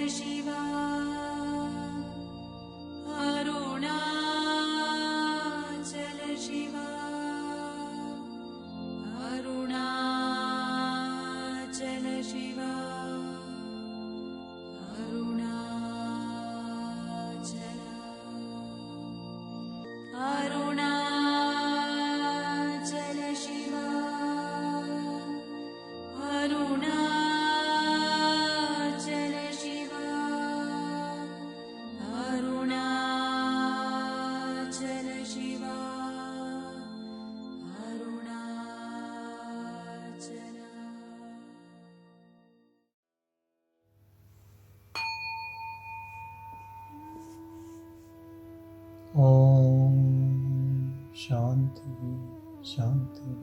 Shiva, Arunachala Shiva, Arunachala Shiva, Arunachala, Arunachala Shiva, Arunachala Shiva, Arunachala Shiva, Arunachala. Om Shanti, Shanti,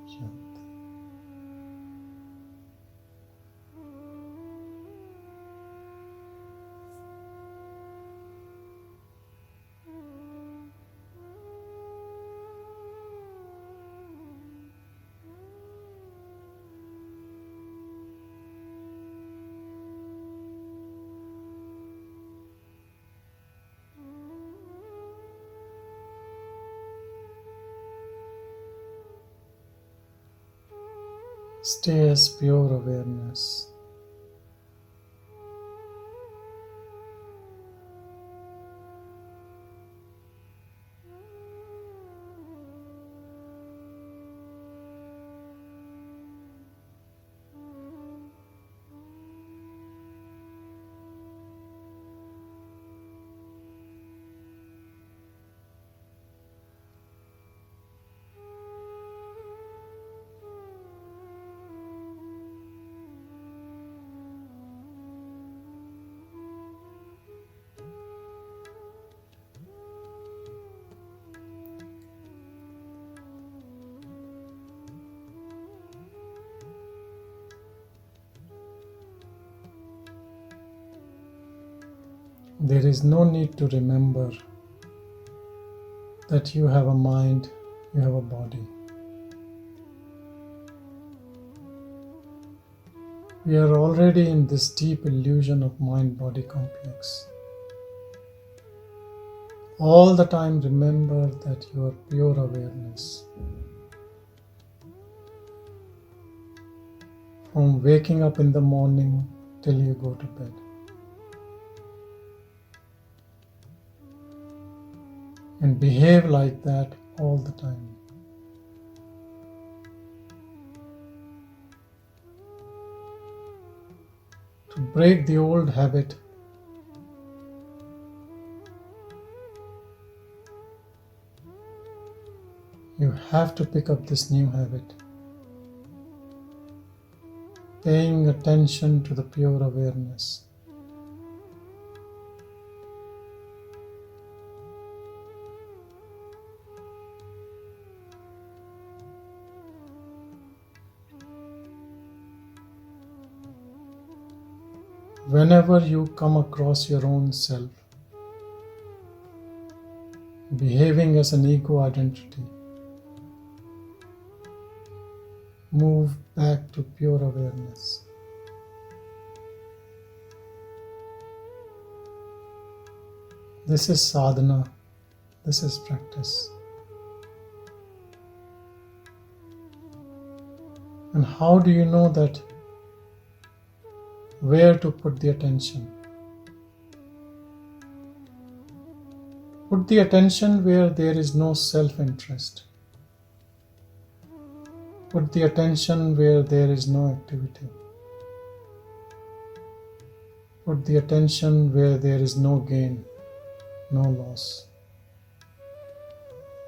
Shanti. Stay as pure awareness. There is no need to remember that you have a mind, you have a body. We are already in this deep illusion of mind-body complex. All the time remember that you are pure awareness. From waking up in the morning till you go to bed. And behave like that all the time. To break the old habit, you have to pick up this new habit. Paying attention to the pure awareness. Whenever you come across your own self, behaving as an ego identity, move back to pure awareness. This is sadhana, this is practice. And how do you know that where to put the attention? Put the attention where there is no self-interest. Put the attention where there is no activity. Put the attention where there is no gain, no loss.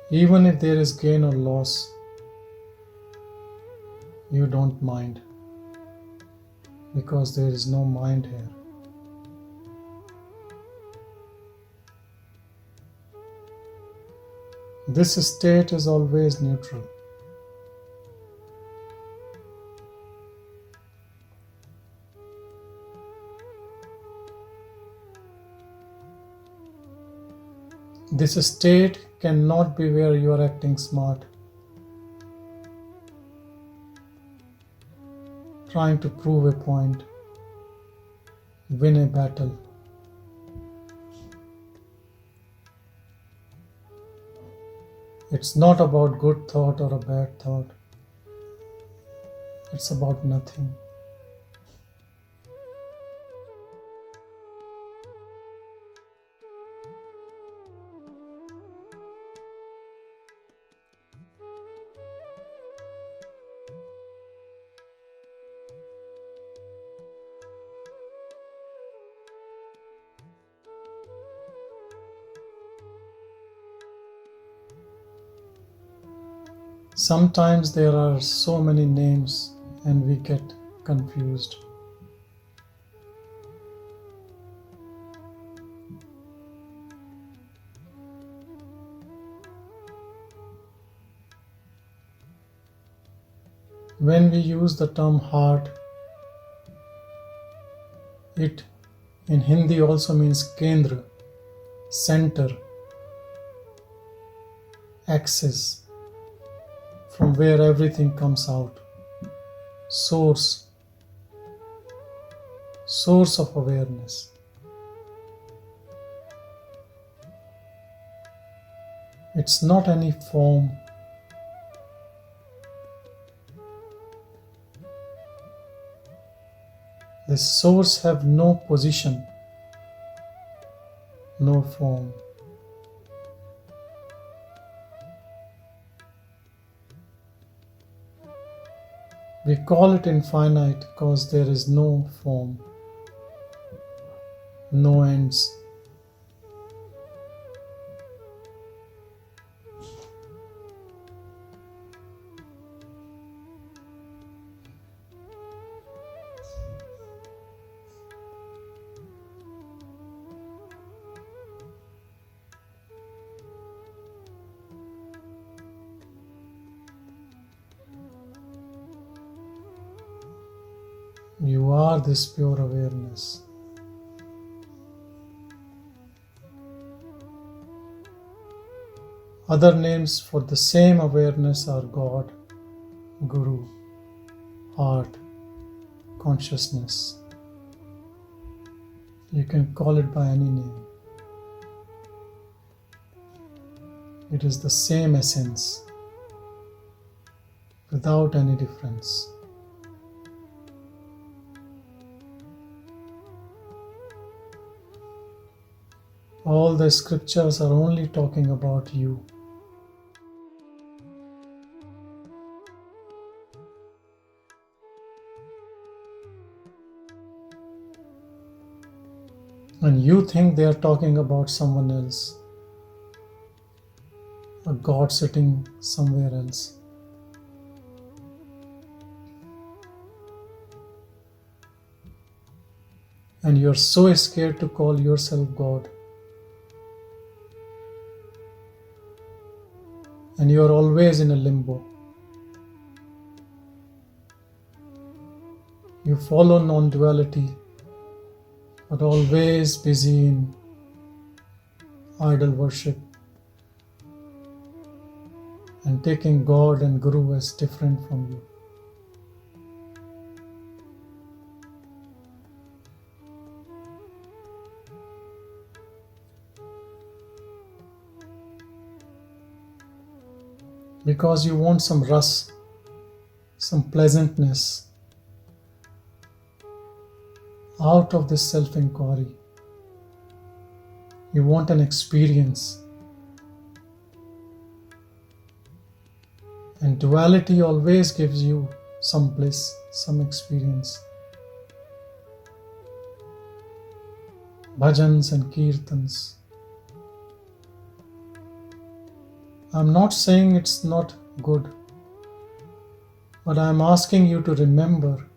Even if there is gain or loss, you don't mind, because there is no mind here. This state is always neutral. This state cannot be where you are acting smart, trying to prove a point, win a battle. It's not about good thought or a bad thought. It's about nothing. Sometimes there are so many names and we get confused. When we use the term heart, it in Hindi also means kendra, center, axis, from where everything comes out, source of awareness. It's not any form. The source have no position, no form. We call it infinite because there is no form, no ends. You are this pure awareness. Other names for the same awareness are God, Guru, heart, consciousness. You can call it by any name. It is the same essence, without any difference. All the scriptures are only talking about you. And you think they are talking about someone else, a God sitting somewhere else. And you are so scared to call yourself God. And you are always in a limbo. You follow non-duality, but always busy in idol worship and taking God and Guru as different from you. Because you want some ras, some pleasantness out of this self-inquiry. You want an experience. And duality always gives you some bliss, some experience. Bhajans and kirtans. I'm not saying it's not good, but I'm asking you to remember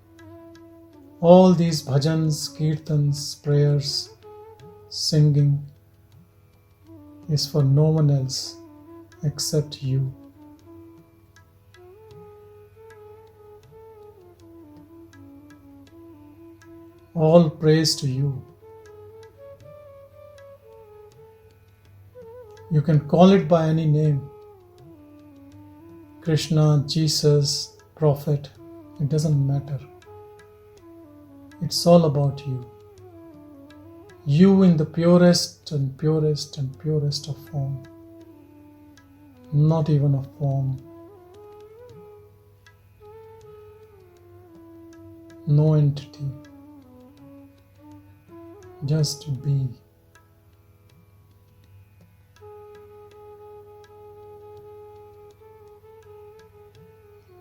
all these bhajans, kirtans, prayers, singing is for no one else except you. All praise to you. You can call it by any name. Krishna, Jesus, Prophet, it doesn't matter. It's all about you. You in the purest and purest and purest of form, not even a form, no entity, just be.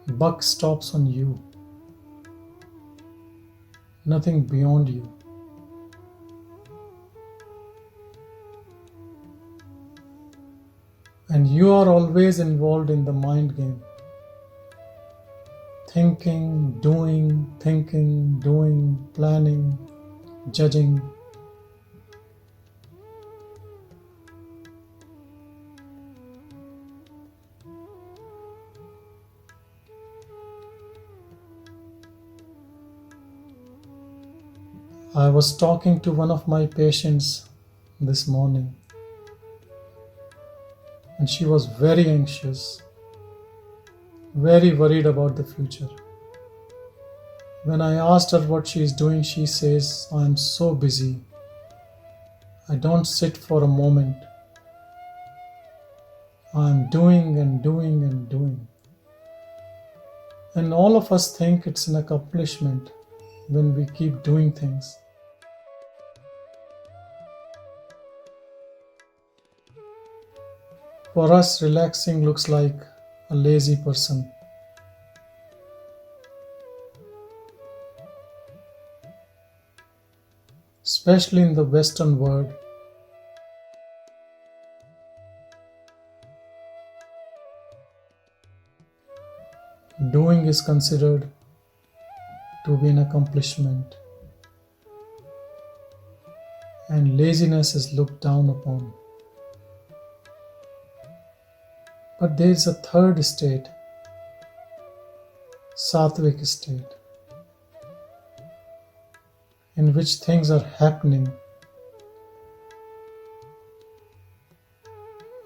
Buck stops on you, nothing beyond you. And you are always involved in the mind game. Thinking, doing, planning, judging. I was talking to one of my patients this morning, and she was very anxious, very worried about the future. When I asked her what she is doing, she says, "I am so busy. I don't sit for a moment. I am doing and doing and doing." And all of us think it's an accomplishment when we keep doing things. For us, relaxing looks like a lazy person. Especially in the Western world, doing is considered to be an accomplishment, and laziness is looked down upon. But there is a third state, sattvic state, in which things are happening,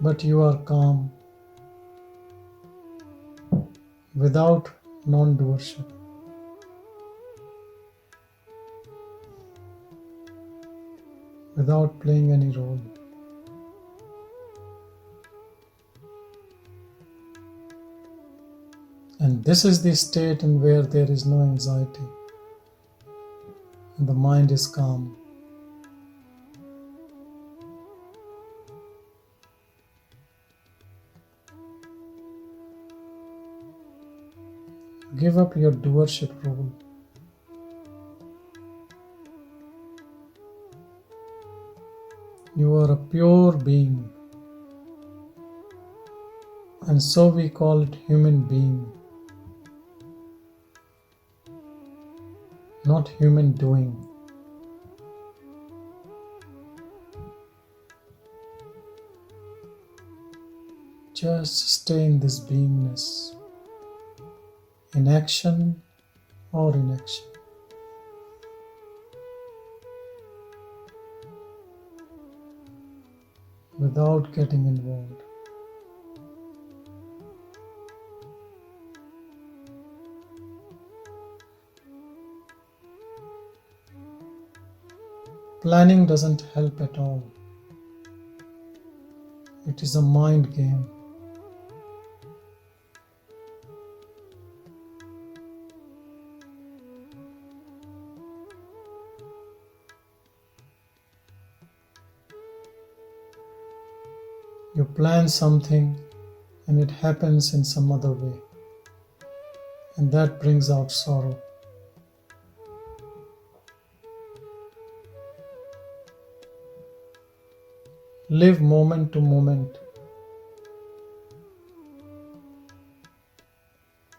but you are calm, without non-doership. Without playing any role. And this is the state in where there is no anxiety, and the mind is calm. Give up your doership role. You are a pure being, and so we call it human being, not human doing. Just stay in this beingness, in action or inaction. Without getting involved. Planning doesn't help at all. It is a mind game. You plan something and it happens in some other way, and that brings out sorrow. Live moment to moment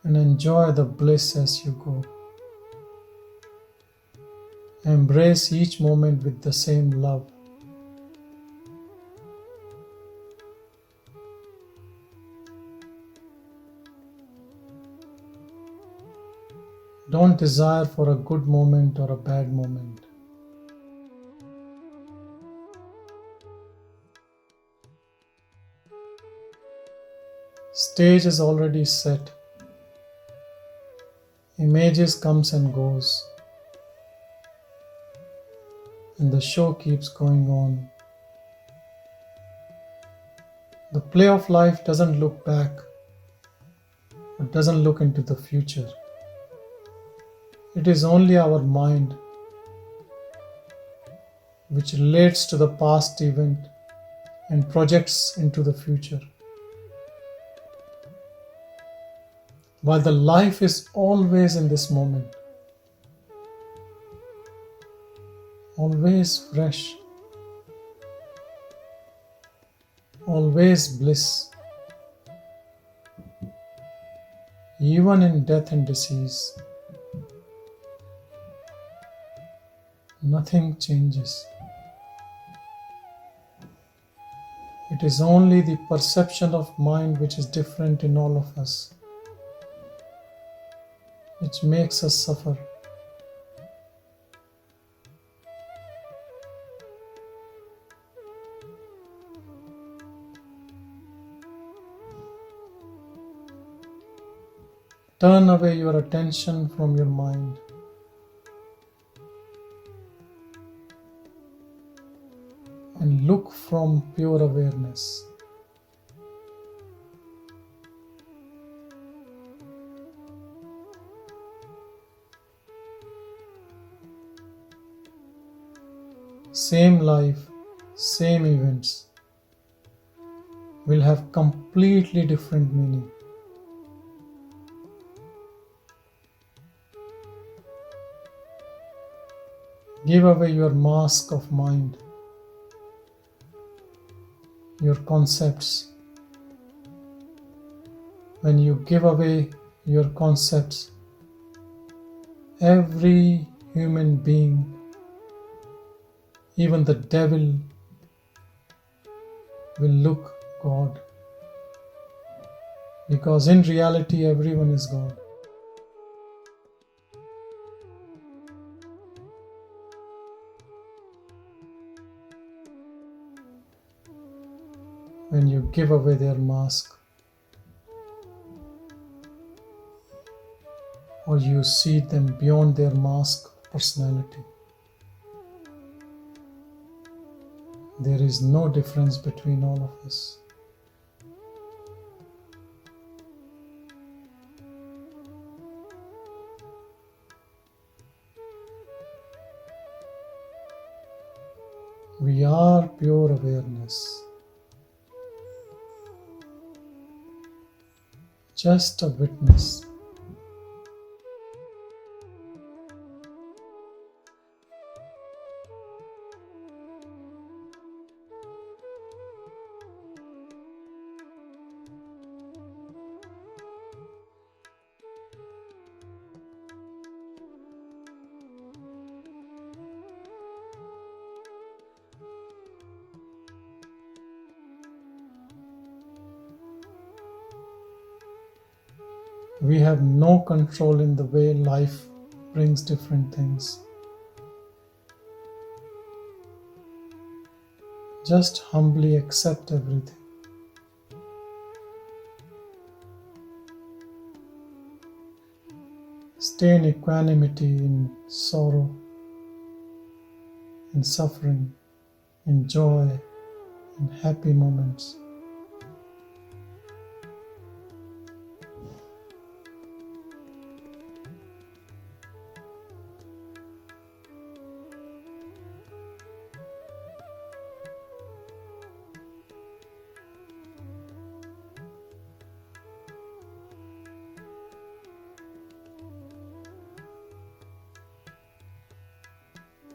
and enjoy the bliss as you go. Embrace each moment with the same love. Don't desire for a good moment or a bad moment. Stage is already set. Images comes and goes. and the show keeps going on. The play of life doesn't look back, it doesn't look into the future. It is only our mind which relates to the past event and projects into the future. While the life is always in this moment, always fresh, always bliss, even in death and disease, nothing changes. It is only the perception of mind which is different in all of us, which makes us suffer. Turn away your attention from your mind. And look from pure awareness. Same life, same events will have completely different meaning. Give away your mask of mind, your concepts. When you give away your concepts, every human being, even the devil, will look God. Because in reality, everyone is God. When you give away their mask, or you see them beyond their mask of personality, there is no difference between all of us. We are pure awareness. Just a witness. We have no control in the way life brings different things. Just humbly accept everything. Stay in equanimity in sorrow, in suffering, in joy, in happy moments.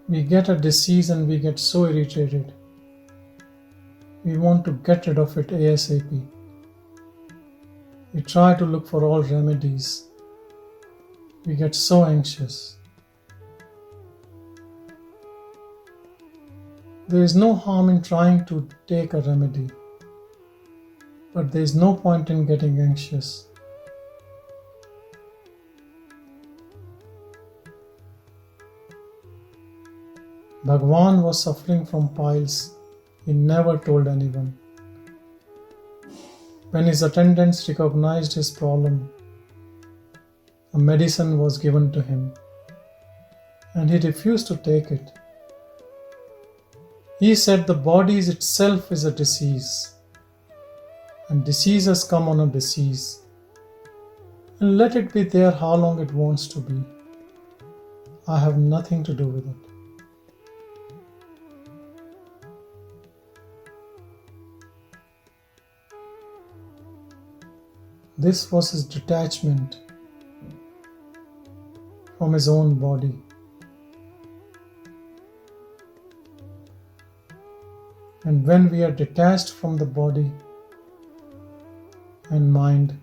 We get a disease and we get so irritated. We want to get rid of it ASAP. We try to look for all remedies. We get so anxious. There is no harm in trying to take a remedy, but there is no point in getting anxious. Bhagavan was suffering from piles. He never told anyone. When his attendants recognized his problem, a medicine was given to him, and he refused to take it. He said the body itself is a disease, and disease has come on a disease. And let it be there how long it wants to be. I have nothing to do with it. This was his detachment from his own body. And when we are detached from the body and mind,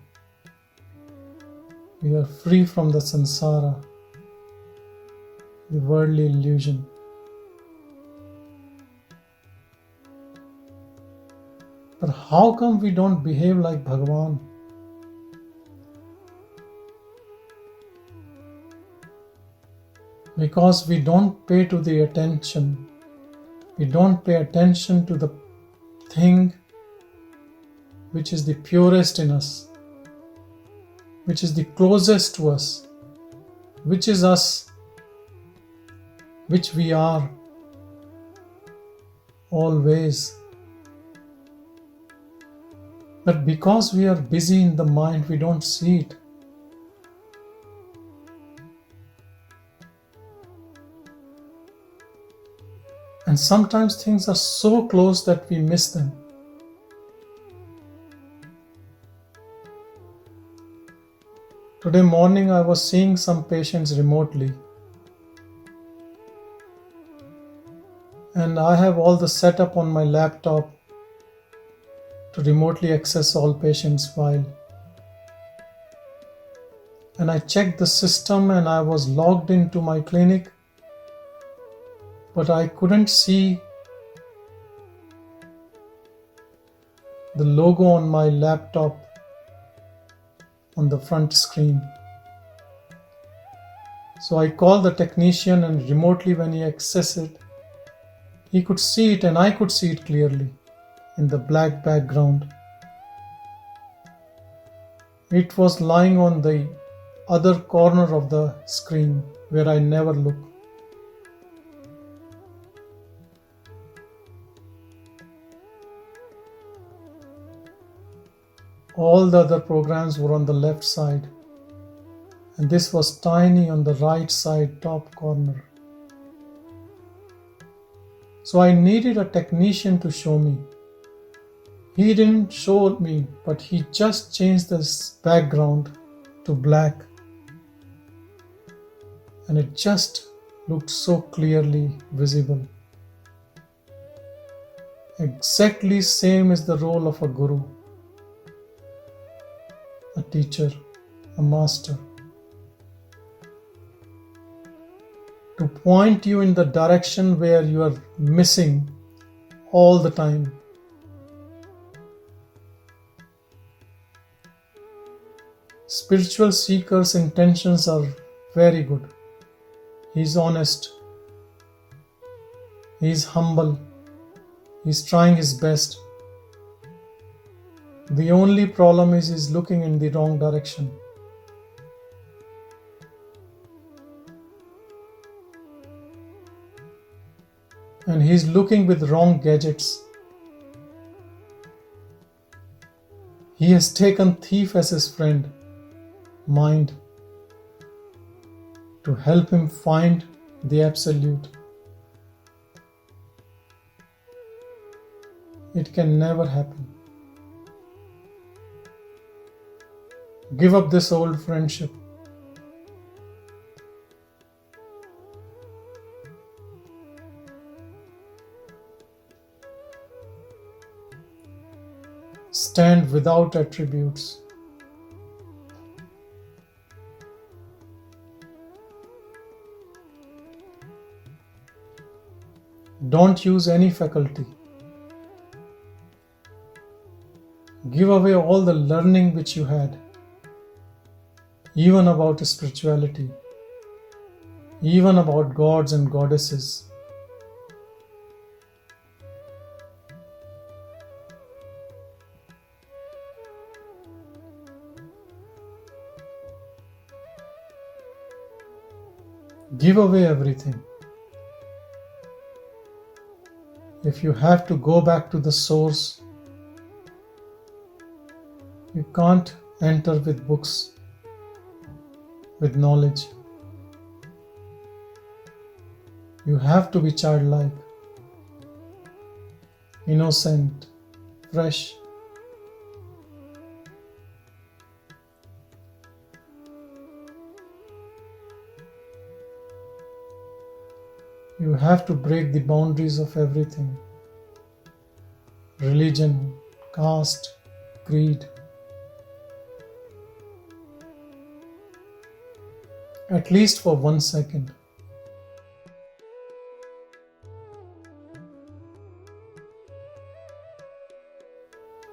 we are free from the samsara, the worldly illusion. But how come we don't behave like Bhagavan? Because we don't pay to the attention. We don't pay attention to the thing which is the purest in us, which is the closest to us, which is us, which we are always. But because we are busy in the mind, we don't see it. And sometimes things are so close that we miss them. Today morning I was seeing some patients remotely, and I have all the setup on my laptop to remotely access all patients' file. And I checked the system and I was logged into my clinic, but I couldn't see the logo on my laptop on the front screen. So I called the technician, and remotely when he accessed it, he could see it and I could see it clearly in the black background. It was lying on the other corner of the screen where I never look. All the other programs were on the left side, and this was tiny on the right side top corner. So I needed a technician to show me. He didn't show me, but he just changed this background to black, and it just looked so clearly visible. Exactly same is the role of a guru, a teacher, a master. To point you in the direction where you are missing all the time. Spiritual seekers' intentions are very good. He is honest. He is humble. He is trying his best. The only problem is he's looking in the wrong direction. And he's looking with wrong gadgets. He has taken thief as his friend, mind, to help him find the absolute. It can never happen. Give up this old friendship. Stand without attributes. Don't use any faculty. Give away all the learning which you had, even about spirituality, even about gods and goddesses. Give away everything. If you have to go back to the source, you can't enter with books, with knowledge. You have to be childlike, innocent, fresh. You have to break the boundaries of everything: religion, caste, creed. At least for 1 second.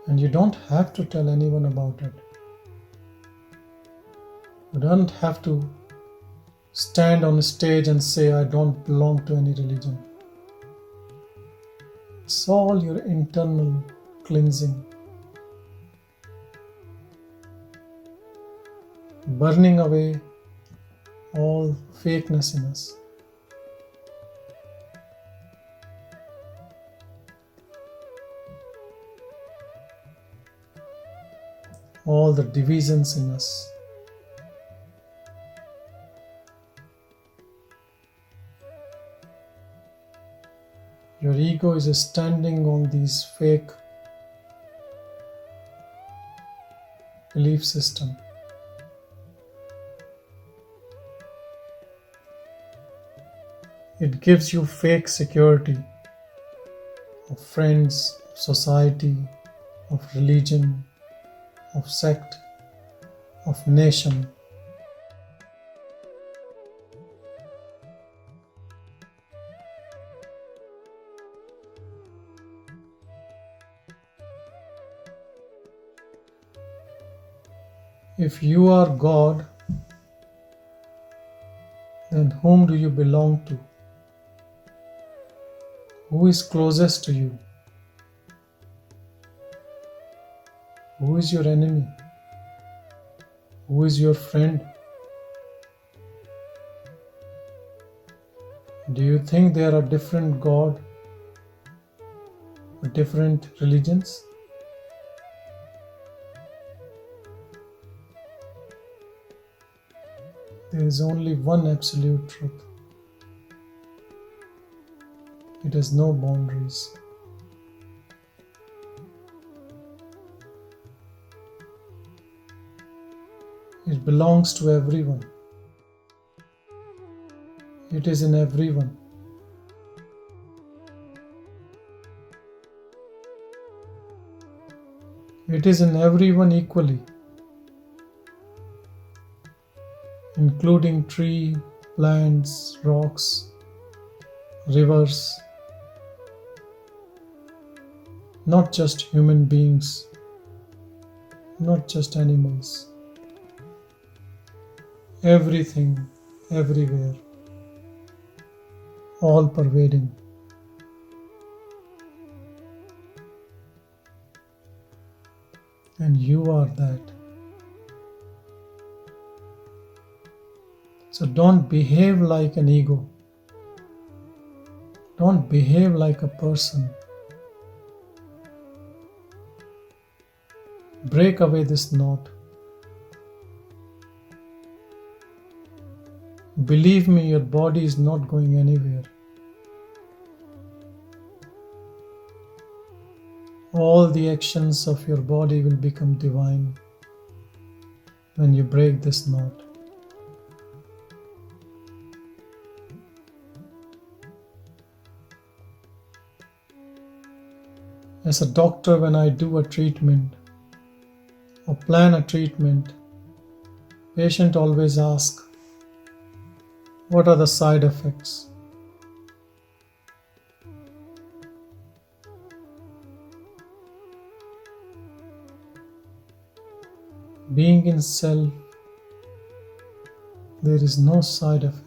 And you don't have to tell anyone about it. You don't have to stand on a stage and say, I don't belong to any religion. It's all your internal cleansing, burning away all fakeness in us. All the divisions in us. Your ego is standing on these fake belief system. It gives you fake security of friends, of society, of religion, of sect, of nation. If you are God, then whom do you belong to? Who is closest to you? Who is your enemy? Who is your friend? Do you think there are different gods or different religions? There is only one absolute truth. It has no boundaries. It belongs to everyone. It is in everyone. It is in everyone equally, including tree, plants, rocks, rivers, not just human beings, not just animals. Everything, everywhere, all pervading. And you are that. So don't behave like an ego. Don't behave like a person. Break away this knot. Believe me, your body is not going anywhere. All the actions of your body will become divine when you break this knot. As a doctor, when I do a treatment or plan a treatment, patient always asks, what are the side effects? Being in self, there is no side effect.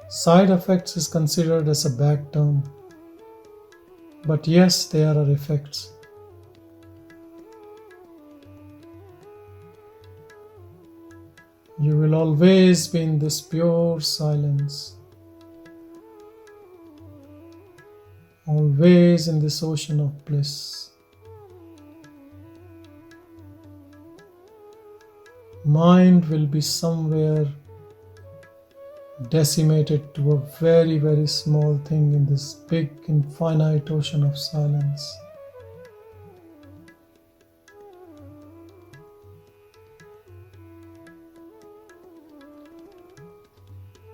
Side effects is considered as a bad term, but yes, there are effects. You will always be in this pure silence, always in this ocean of bliss. Mind will be somewhere decimated to a very, very small thing in this big, infinite ocean of silence.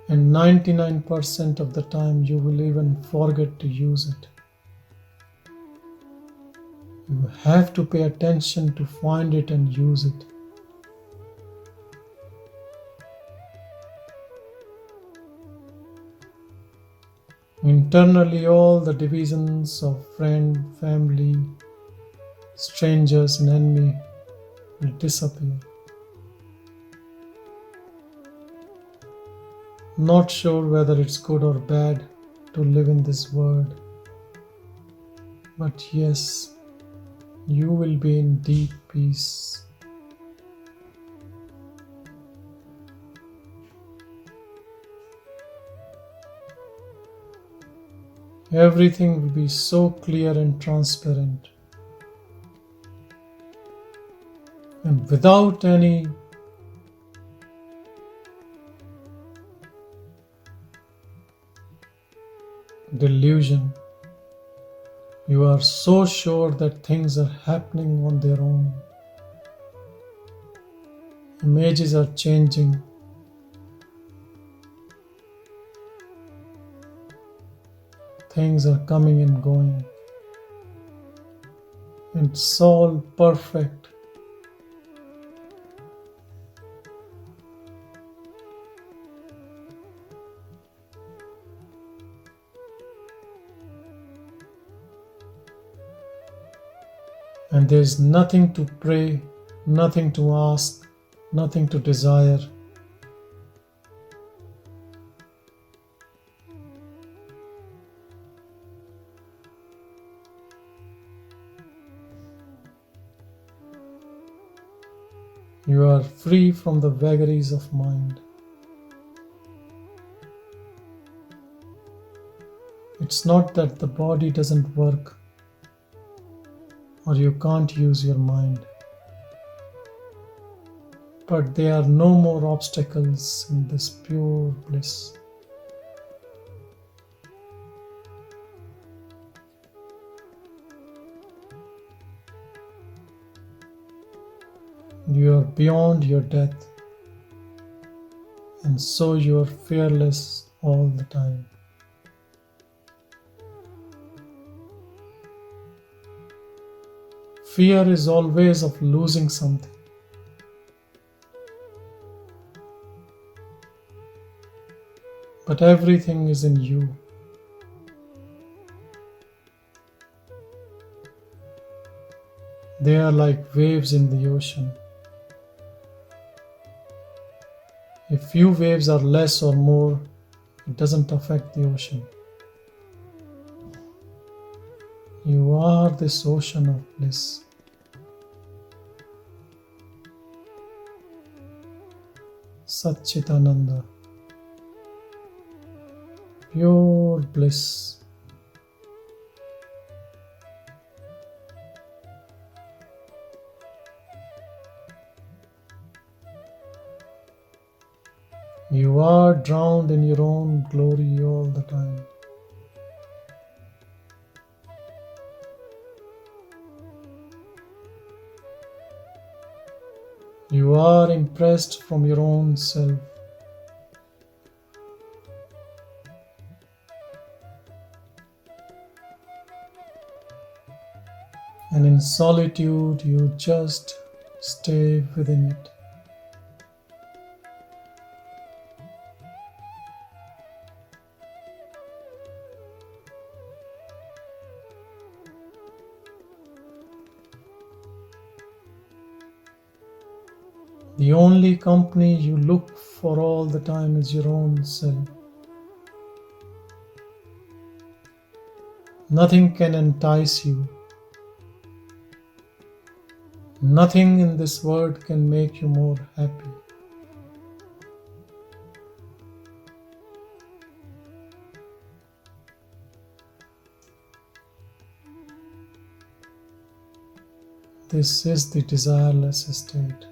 And 99% of the time you will even forget to use it. You have to pay attention to find it and use it. Internally, all the divisions of friend, family, strangers and enemy will disappear. Not sure whether it's good or bad to live in this world, but yes, you will be in deep peace. Everything will be so clear and transparent, and without any delusion. You are so sure that things are happening on their own. Images are changing. Things are coming and going. It's all perfect. And there's nothing to pray, nothing to ask, nothing to desire. You are free from the vagaries of mind. It's not that the body doesn't work or you can't use your mind, but there are no more obstacles in this pure bliss. You are beyond your death, and so you are fearless all the time. Fear is always of losing something. But everything is in you. They are like waves in the ocean. If few waves are less or more, it doesn't affect the ocean. You are this ocean of bliss. Satchitananda, pure bliss. You are drowned in your own glory all the time. You are impressed from your own self. And in solitude, you just stay within it. The only company you look for all the time is your own self. Nothing can entice you. Nothing in this world can make you more happy. This is the desireless state.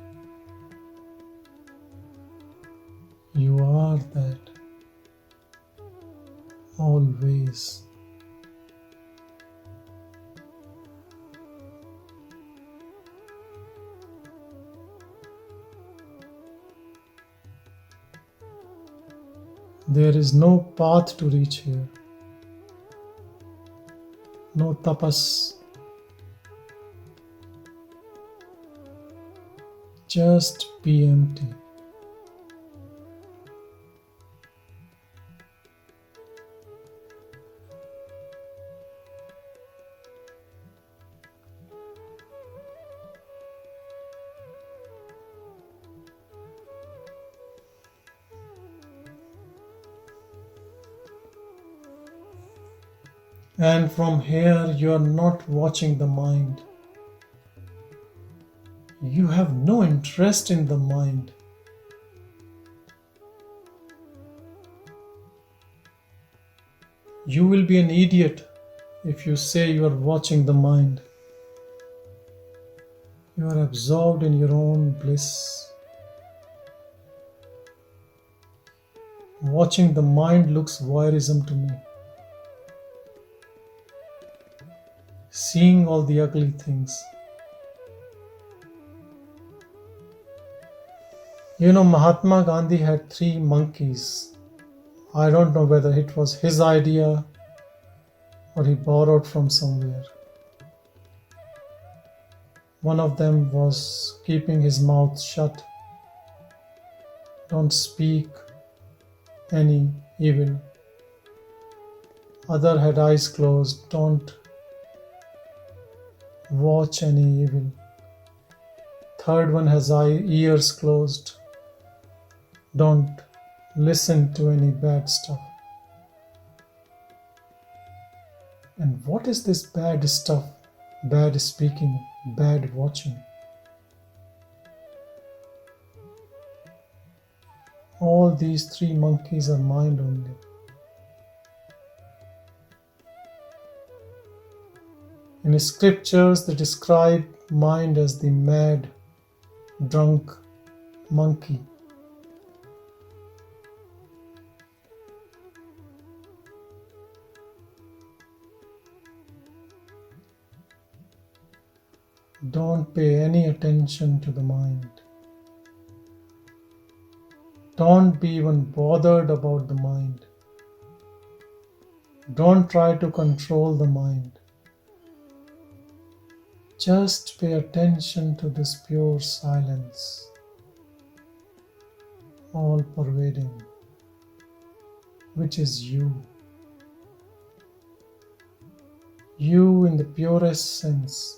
You are that always. There is no path to reach here, no tapas, just be empty. And from here, you are not watching the mind. You have no interest in the mind. You will be an idiot if you say you are watching the mind. You are absorbed in your own bliss. Watching the mind looks voyeurism to me. Seeing all the ugly things. You know, Mahatma Gandhi had 3 monkeys. I don't know whether it was his idea or he borrowed from somewhere. One of them was keeping his mouth shut. Don't speak any evil. Other had eyes closed. Don't watch any evil. Third one has ears closed. Don't listen to any bad stuff. And what is this bad stuff? Bad speaking, bad watching. All these 3 monkeys are mind only. In scriptures, they describe mind as the mad, drunk monkey. Don't pay any attention to the mind. Don't be even bothered about the mind. Don't try to control the mind. Just pay attention to this pure silence, all pervading, which is you. You in the purest sense.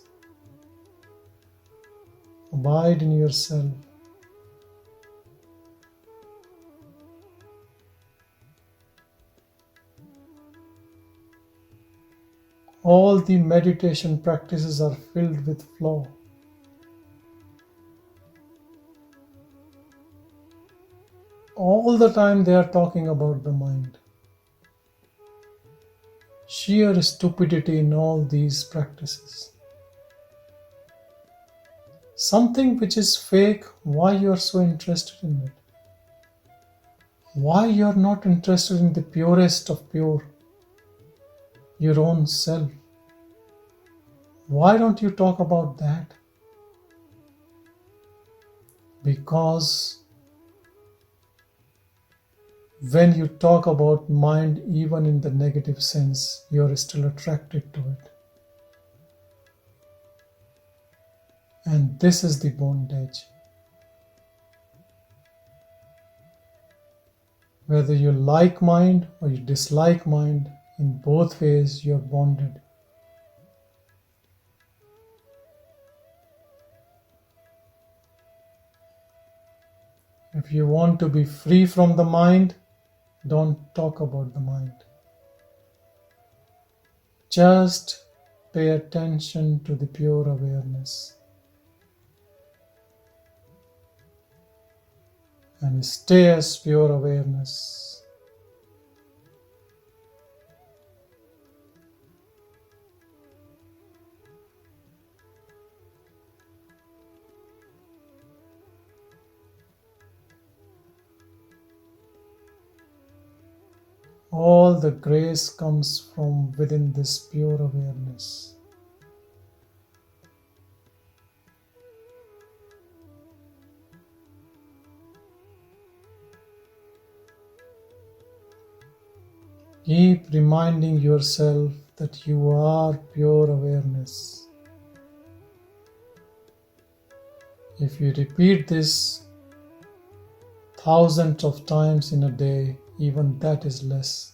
Abide in yourself. All the meditation practices are filled with flaw. All the time they are talking about the mind. Sheer stupidity in all these practices. Something which is fake, why you are so interested in it? Why you are not interested in the purest of pure? Your own self. Why don't you talk about that? Because when you talk about mind, even in the negative sense, you are still attracted to it. And this is the bondage. Whether you like mind or you dislike mind, in both ways you are bonded. If you want to be free from the mind, don't talk about the mind. Just pay attention to the pure awareness. And stay as pure awareness. All the grace comes from within this pure awareness. Keep reminding yourself that you are pure awareness. If you repeat this thousands of times in a day, even that is less.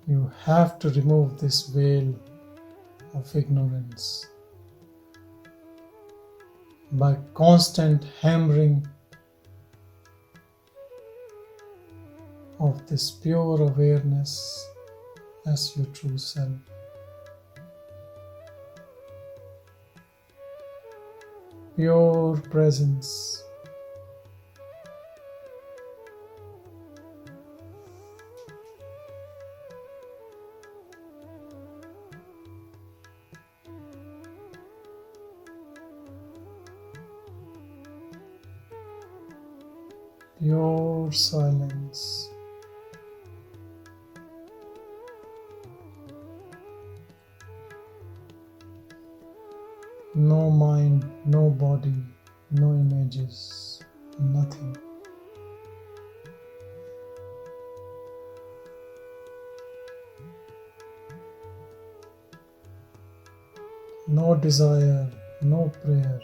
You have to remove this veil of ignorance by constant hammering of this pure awareness as your true self. Pure presence. Pure silence. No mind, no body, no images, nothing. No desire, no prayer.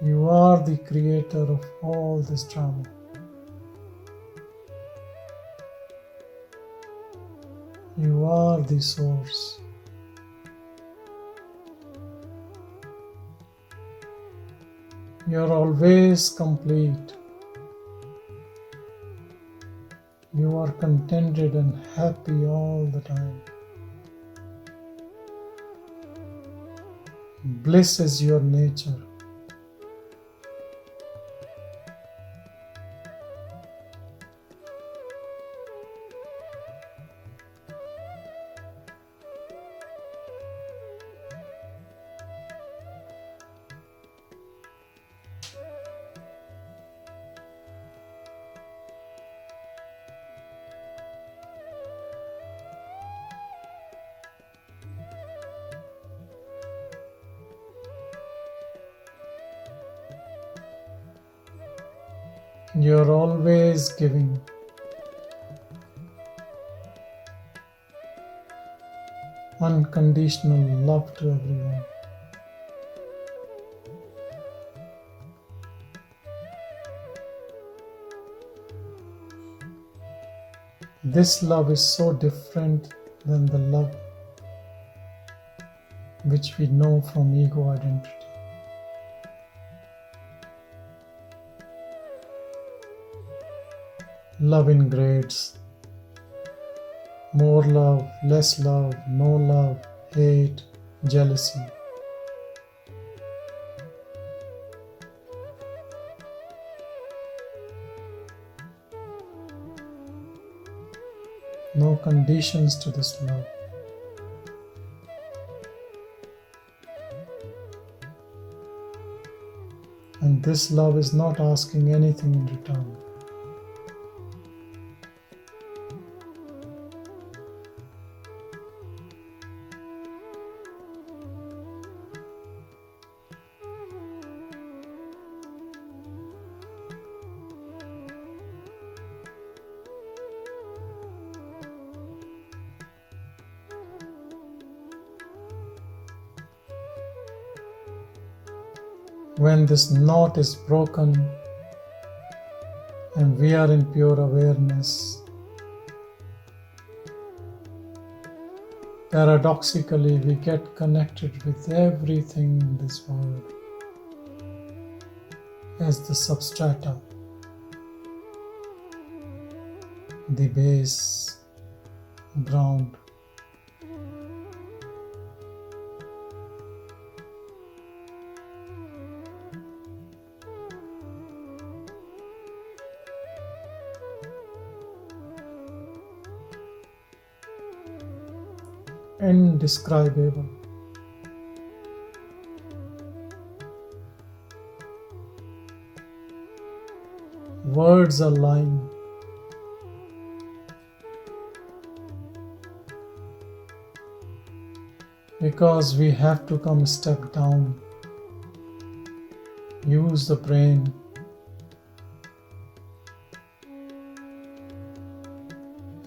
You are the creator of all this drama. You are the source. You are always complete. You are contented and happy all the time. Bliss is your nature. You are always giving. Unconditional love to everyone. This love is so different than the love which we know from ego identity. Love in grades. More love, less love, no love, hate, jealousy. No conditions to this love. And this love is not asking anything in return. When this knot is broken and we are in pure awareness, paradoxically we get connected with everything in this world as the substrata, the base, ground. Indescribable. words are lying. Because we have to come a step down. Use the brain.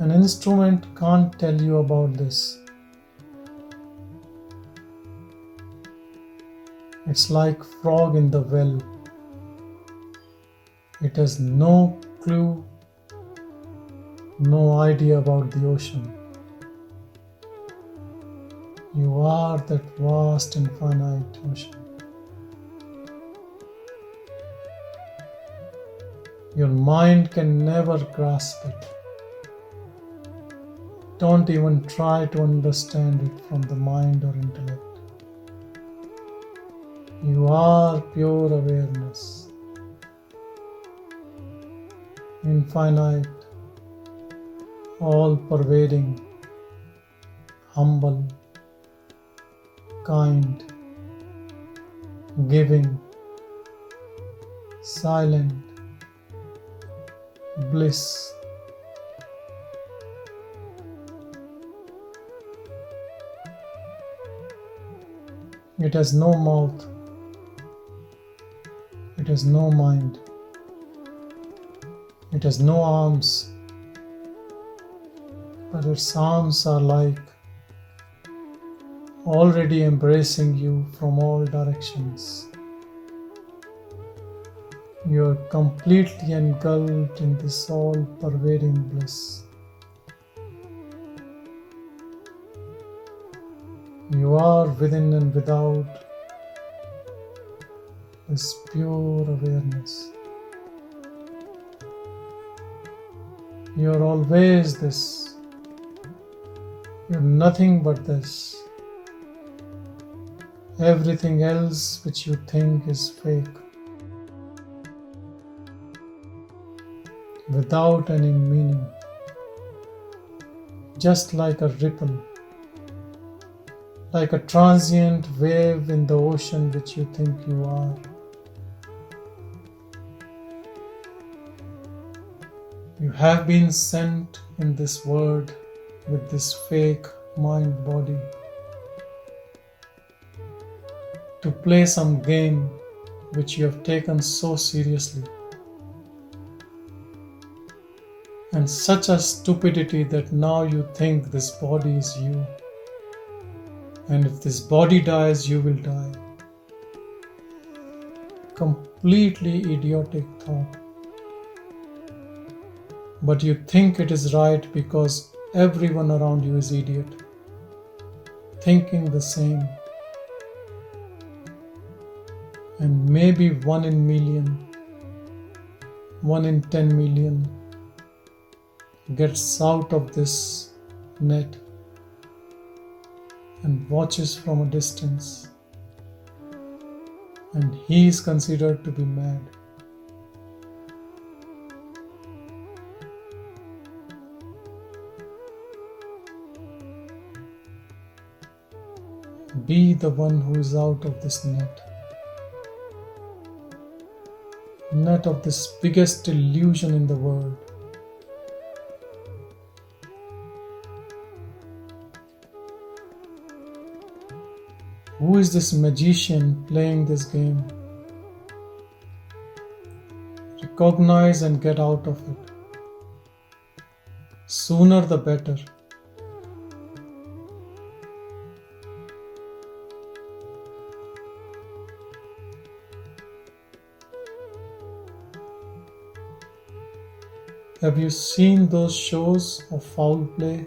An instrument can't tell you about this. It's like frog in the well. It has no clue, no idea about the ocean. You are that vast infinite ocean. Your mind can never grasp it. Don't even try to understand it from the mind or intellect. You are pure awareness, infinite, all-pervading, humble, kind, giving, silent, bliss. It has no mouth. It has no mind. It has no arms. But its arms are like already embracing you from all directions. You are completely engulfed in this all-pervading bliss. You are within and without this pure awareness. You are always this. You are nothing but this. Everything else which you think is fake, without any meaning, just like a ripple, like a transient wave in the ocean which you think you are. You have been sent in this world with this fake mind body to play some game which you have taken so seriously, and such a stupidity that now you think this body is you, and if this body dies, you will die. Completely idiotic thought. But you think it is right because everyone around you is idiot, thinking the same. And maybe 1 in million, 1 in 10 million gets out of this net and watches from a distance, and he is considered to be mad. Be the one who is out of this net of this biggest illusion in the world. Who is this magician playing this game? Recognize and get out of it. Sooner the better. Have you seen those shows of foul play?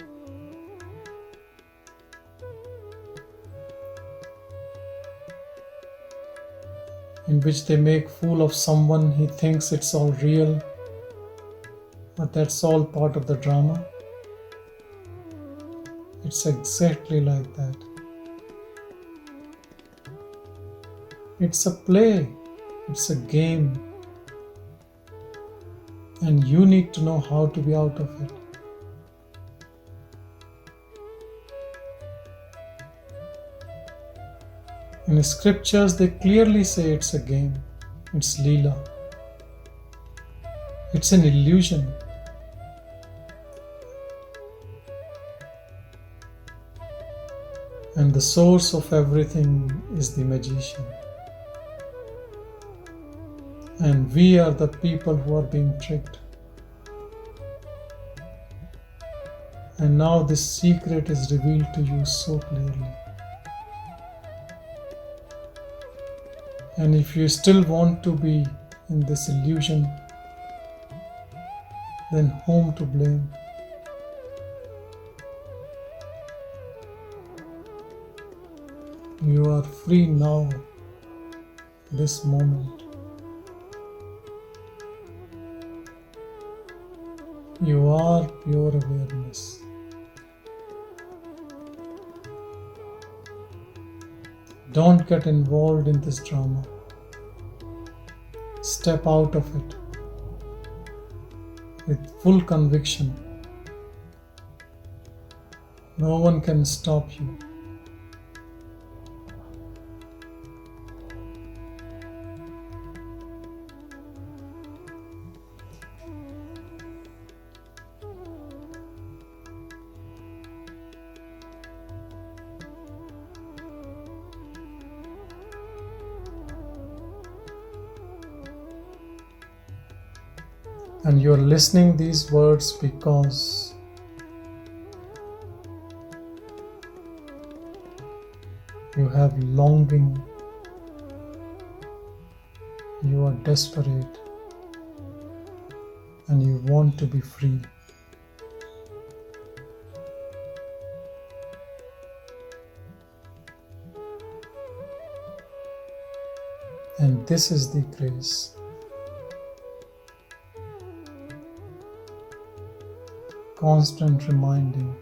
In which they make fool of someone, he thinks it's all real, but that's all part of the drama. It's exactly like that. It's a play, it's a game, and you need to know how to be out of it. In the scriptures, they clearly say it's a game, it's Leela. It's an illusion. And the source of everything is the magician. And we are the people who are being tricked. And now this secret is revealed to you so clearly. And if you still want to be in this illusion, then whom to blame? You are free now, this moment. You are pure awareness. Don't get involved in this drama. Step out of it with full conviction. No one can stop you. And you're listening these words because you have longing, you are desperate, and you want to be free. And this is the grace. Constant reminding,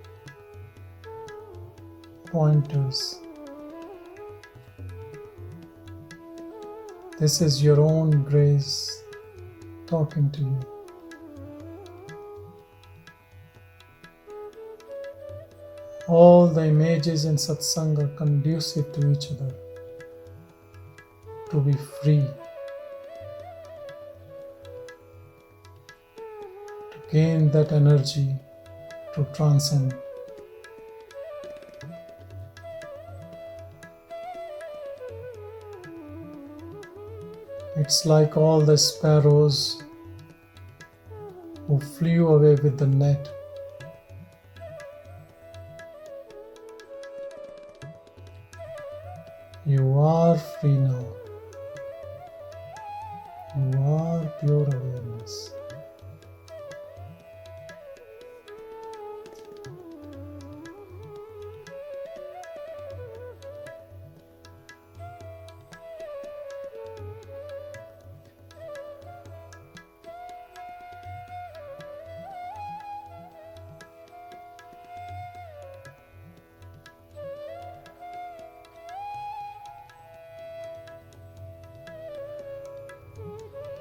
pointers. This is your own grace talking to you. All the images in Satsang are conducive to each other. To be free. To gain that energy. To transcend. It's like all the sparrows who flew away with the net. You are free now. You are pure awareness.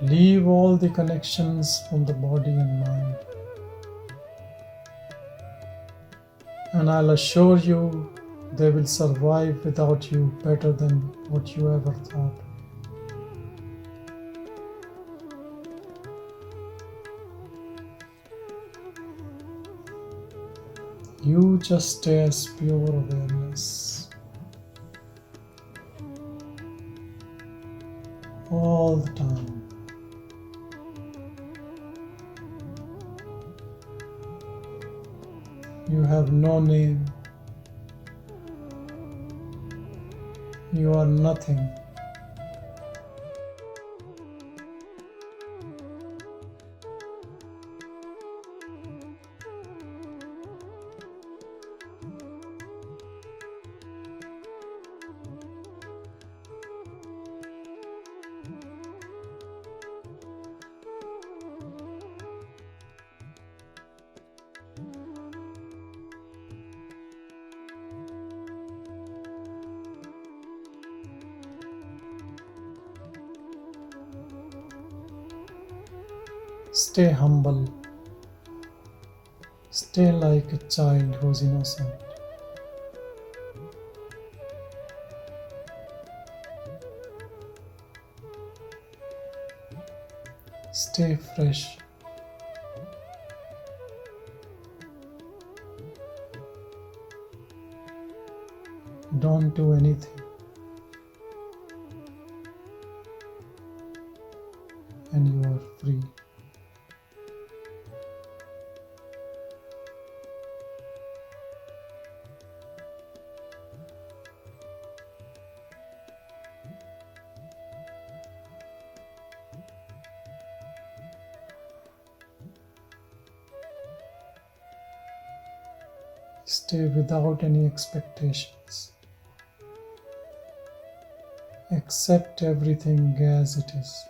Leave all the connections from the body and mind. And I'll assure you they will survive without you better than what you ever thought. You just stay as pure awareness all the time. You have no name. You are nothing. Stay humble. Stay like a child who's innocent. Stay fresh. Don't do anything, and you are free. Stay without any expectations. Accept everything as it is.